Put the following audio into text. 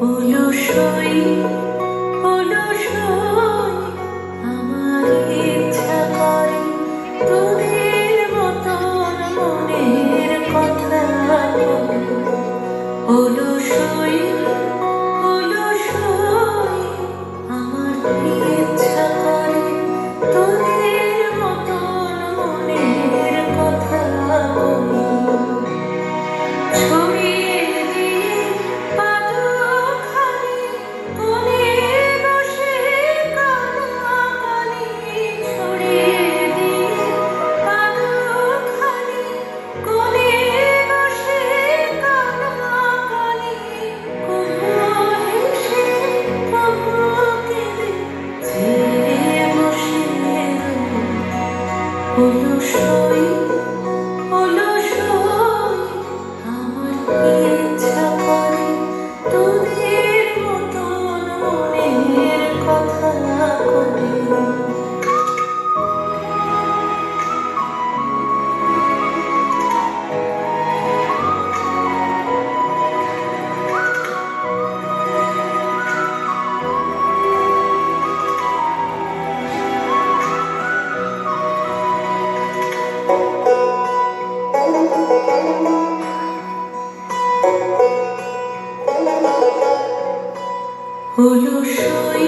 অলসই অলসই আমার ইচ্ছা করে তোদের মতন মনের কথা বলি। অলসই অলসই আমার ইচ্ছা করে তোদের মতন মনের কথা বলি। ছড়িয়ে দিয়ে পাদুখানি কোণে বসে কানাকানি। ছড়িয়ে দিয়ে পাদুখানি কোণে বসে কানাকানি। কখনো হেসে কখনো কেঁদে চেয়ে বসে অলসই অলসই আমার ইচ্ছা করে তোদের মতন মনের কথা কই। অলসই